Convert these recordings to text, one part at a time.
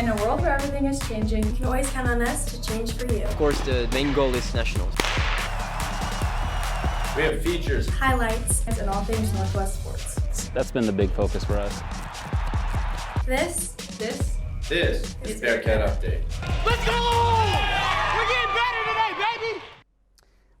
In a world where everything is changing, You can always count on us to change for you. Of course, the main goal is nationals. We have features, Highlights, and all things Northwest sports. That's been the big focus for us. This is Bearcat Update. Let's go! We're getting better today, baby!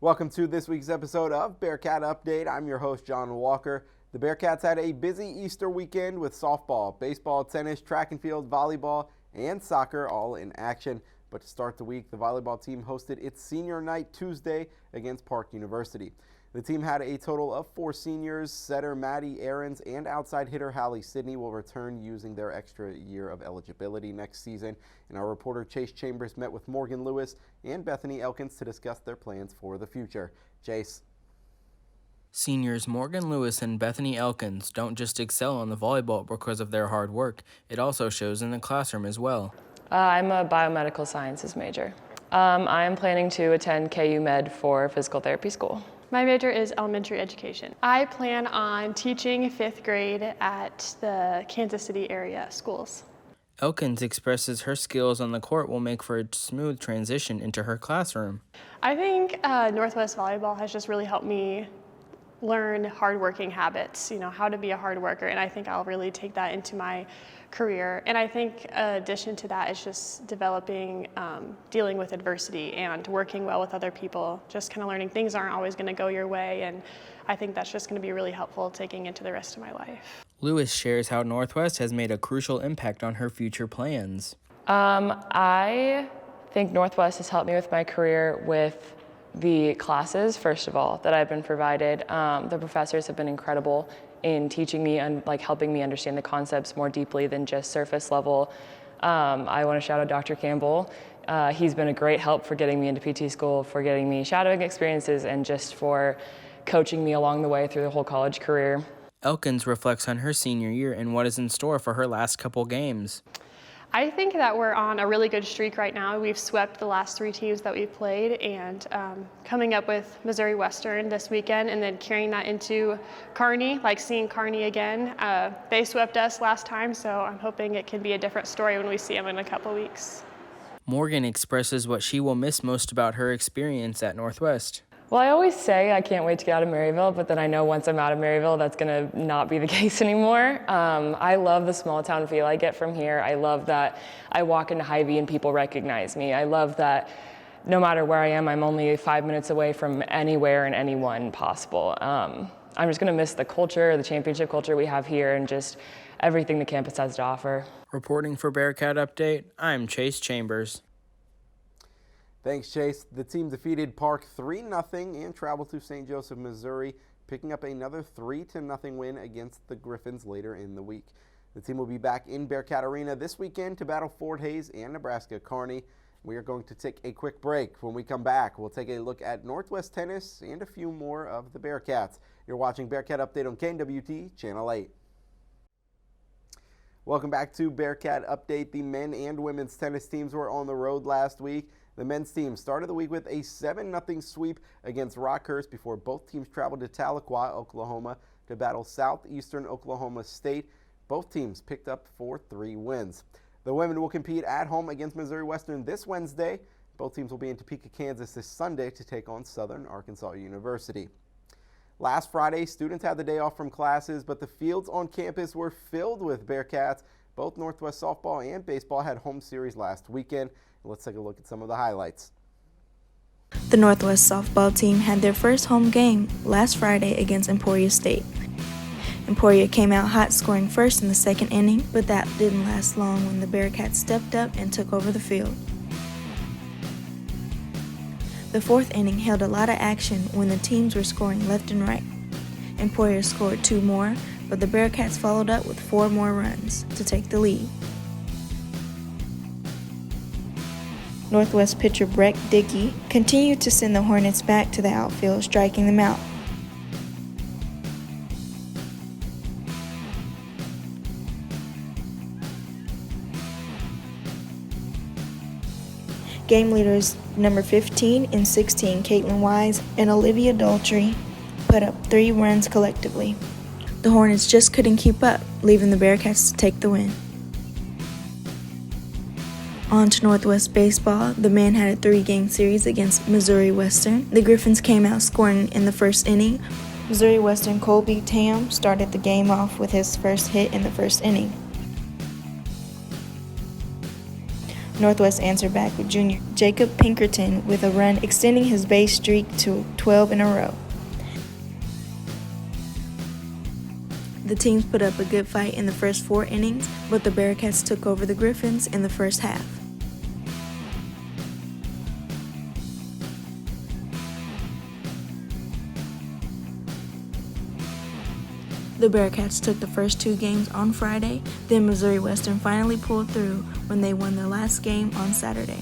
Welcome to this week's episode of Bearcat Update. I'm your host, John Walker. The Bearcats had a busy Easter weekend with softball, baseball, tennis, track and field, volleyball, and soccer all in action. But to start the week, the volleyball team hosted its senior night Tuesday against Park University. The team had a total of 4 seniors. Setter Maddie Aarons and outside hitter Hallie Sidney will return using their extra year of eligibility next season. And our reporter Chase Chambers met with Morgan Lewis and Bethany Elkins to discuss their plans for the future. Chase. Seniors Morgan Lewis and Bethany Elkins don't just excel on the volleyball because of their hard work. It also shows in the classroom as well. I'm a biomedical sciences major. I am planning to attend KU Med for physical therapy school. My major is elementary education. I plan on teaching 5th grade at the Kansas City area schools. Elkins expresses her skills on the court will make for a smooth transition into her classroom. I think Northwest Volleyball has just really helped me learn hardworking habits, how to be a hard worker, and I think I'll really take that into my career. And I think in addition to that is just developing, dealing with adversity and working well with other people, just kind of learning things aren't always going to go your way, and I think that's just going to be really helpful taking into the rest of my life. Lewis shares how Northwest has made a crucial impact on her future plans. I think Northwest has helped me with my career with the classes, first of all, that I've been provided. The professors have been incredible in teaching me and helping me understand the concepts more deeply than just surface level. I want to shout out Dr. Campbell. He's been a great help for getting me into PT school, for getting me shadowing experiences, and just for coaching me along the way through the whole college career. Elkins reflects on her senior year and what is in store for her last couple games. I think that we're on a really good streak right now. We've swept the last 3 teams that we've played, and coming up with Missouri Western this weekend and then carrying that into Kearney, seeing Kearney again. They swept us last time, so I'm hoping it can be a different story when we see them in a couple weeks. Morgan expresses what she will miss most about her experience at Northwest. Well, I always say I can't wait to get out of Maryville, but then I know once I'm out of Maryville, that's going to not be the case anymore. I love the small town feel I get from here. I love that I walk into Hy-Vee and people recognize me. I love that no matter where I am, I'm only 5 minutes away from anywhere and anyone possible. I'm just going to miss the culture, the championship culture we have here, and just everything the campus has to offer. Reporting for Bearcat Update, I'm Chase Chambers. Thanks, Chase. The team defeated Park 3-0 and traveled to St. Joseph, Missouri, picking up another 3-0 win against the Griffins later in the week. The team will be back in Bearcat Arena this weekend to battle Fort Hays and Nebraska Kearney. We are going to take a quick break. When we come back, we'll take a look at Northwest tennis and a few more of the Bearcats. You're watching Bearcat Update on KNWT, Channel 8. Welcome back to Bearcat Update. The men and women's tennis teams were on the road last week. The men's team started the week with a 7-0 sweep against Rockhurst before both teams traveled to Tahlequah, Oklahoma to battle Southeastern Oklahoma State. Both teams picked up 4-3 wins. The women will compete at home against Missouri Western this Wednesday. Both teams will be in Topeka, Kansas this Sunday to take on Southern Arkansas University. Last Friday, students had the day off from classes, but the fields on campus were filled with Bearcats. Both Northwest softball and baseball had home series last weekend. Let's take a look at some of the highlights. The Northwest softball team had their first home game last Friday against Emporia State. Emporia came out hot, scoring first in the second inning, but that didn't last long when the Bearcats stepped up and took over the field. The fourth inning held a lot of action when the teams were scoring left and right. Emporia scored 2 more, but the Bearcats followed up with 4 more runs to take the lead. Northwest pitcher Breck Dickey continued to send the Hornets back to the outfield, striking them out. Game leaders number 15 and 16, Caitlin Wise and Olivia Daltrey, put up 3 runs collectively. The Hornets just couldn't keep up, leaving the Bearcats to take the win. On to Northwest baseball. The men had a 3-game series against Missouri Western. The Griffins came out scoring in the first inning. Missouri Western Colby Tam started the game off with his first hit in the first inning. Northwest answered back with junior Jacob Pinkerton with a run, extending his base streak to 12 in a row. The teams put up a good fight in the first 4 innings, but the Bearcats took over the Griffins in the first half. The Bearcats took the first 2 games on Friday, then Missouri Western finally pulled through when they won their last game on Saturday.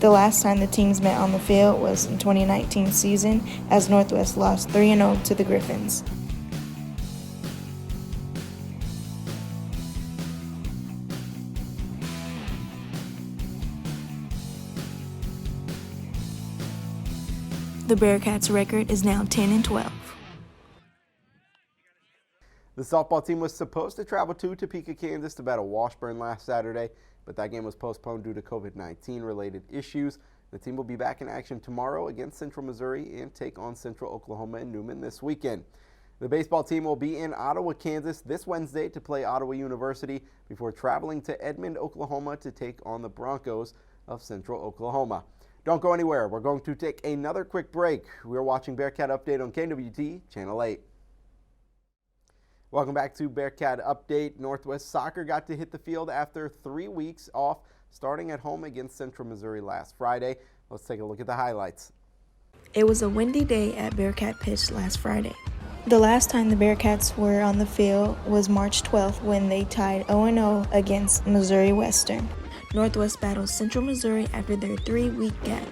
The last time the teams met on the field was in 2019 season, as Northwest lost 3-0 to the Griffins. The Bearcats' record is now 10-12. The softball team was supposed to travel to Topeka, Kansas to battle Washburn last Saturday, but that game was postponed due to COVID-19 related issues. The team will be back in action tomorrow against Central Missouri and take on Central Oklahoma and Newman this weekend. The baseball team will be in Ottawa, Kansas this Wednesday to play Ottawa University before traveling to Edmond, Oklahoma to take on the Broncos of Central Oklahoma. Don't go anywhere. We're going to take another quick break. We're watching Bearcat Update on KNWT Channel 8. Welcome back to Bearcat Update. Northwest Soccer got to hit the field after 3 weeks off, starting at home against Central Missouri last Friday. Let's take a look at the highlights. It was a windy day at Bearcat Pitch last Friday. The last time the Bearcats were on the field was March 12th when they tied 0-0 against Missouri Western. Northwest battles Central Missouri after their 3-week gap.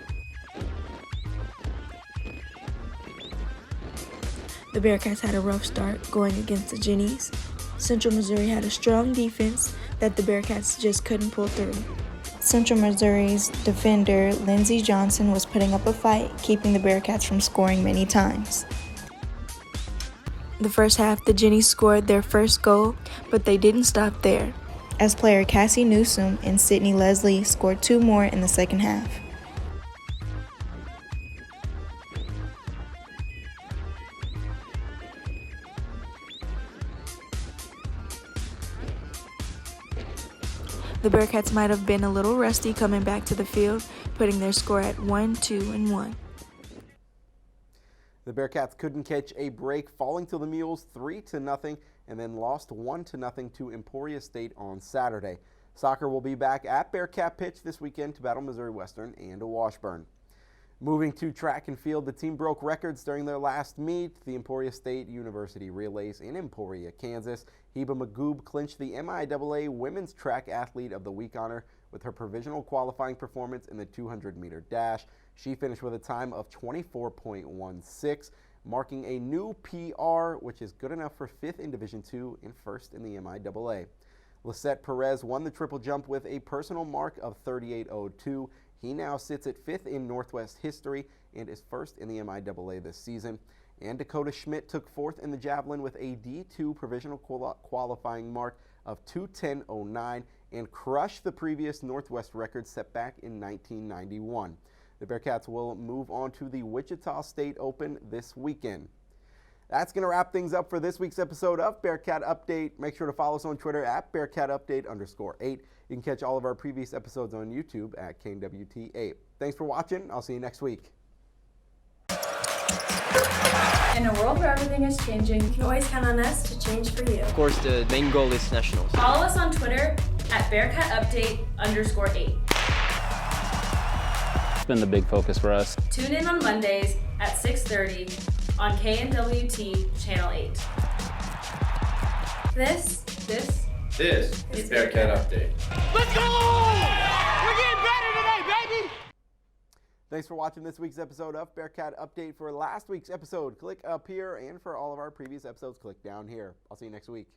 The Bearcats had a rough start going against the Jennies. Central Missouri had a strong defense that the Bearcats just couldn't pull through. Central Missouri's defender, Lindsey Johnson, was putting up a fight, keeping the Bearcats from scoring many times. The first half, the Jennies scored their first goal, but they didn't stop there, as player Cassie Newsom and Sydney Leslie scored 2 more in the second half. The Bearcats might have been a little rusty coming back to the field, putting their score at 1-2-1. The Bearcats couldn't catch a break, falling to the Mules 3-0 and then lost 1-0 to Emporia State on Saturday. Soccer will be back at Bearcat Pitch this weekend to battle Missouri Western and Washburn. Moving to track and field, the team broke records during their last meet. The Emporia State University Relays in Emporia, Kansas. Heba Magoob clinched the MIAA Women's Track Athlete of the Week honor with her provisional qualifying performance in the 200-meter dash. She finished with a time of 24.16, marking a new PR, which is good enough for 5th in Division II and 1st in the MIAA. Lisette Perez won the triple jump with a personal mark of 38.02. He now sits at 5th in Northwest history and is 1st in the MIAA this season. And Dakota Schmidt took 4th in the javelin with a D2 provisional qualifying mark of 2:10.09 and crushed the previous Northwest record set back in 1991. The Bearcats will move on to the Wichita State Open this weekend. That's going to wrap things up for this week's episode of Bearcat Update. Make sure to follow us on Twitter at BearcatUpdate_8. You can catch all of our previous episodes on YouTube at KNWT8. Thanks for watching. I'll see you next week. In a world where everything is changing, You can always count on us to change for you. Of course, the main goal is nationals. Follow us on Twitter at BearcatUpdate_8. It's been the big focus for us. Tune in on Mondays at 6:30 on KNWT Channel 8. This is Bearcat Update. Let's go! We're getting better today, baby! Thanks for watching this week's episode of Bearcat Update. For last week's episode, click up here, and for all of our previous episodes, click down here. I'll see you next week.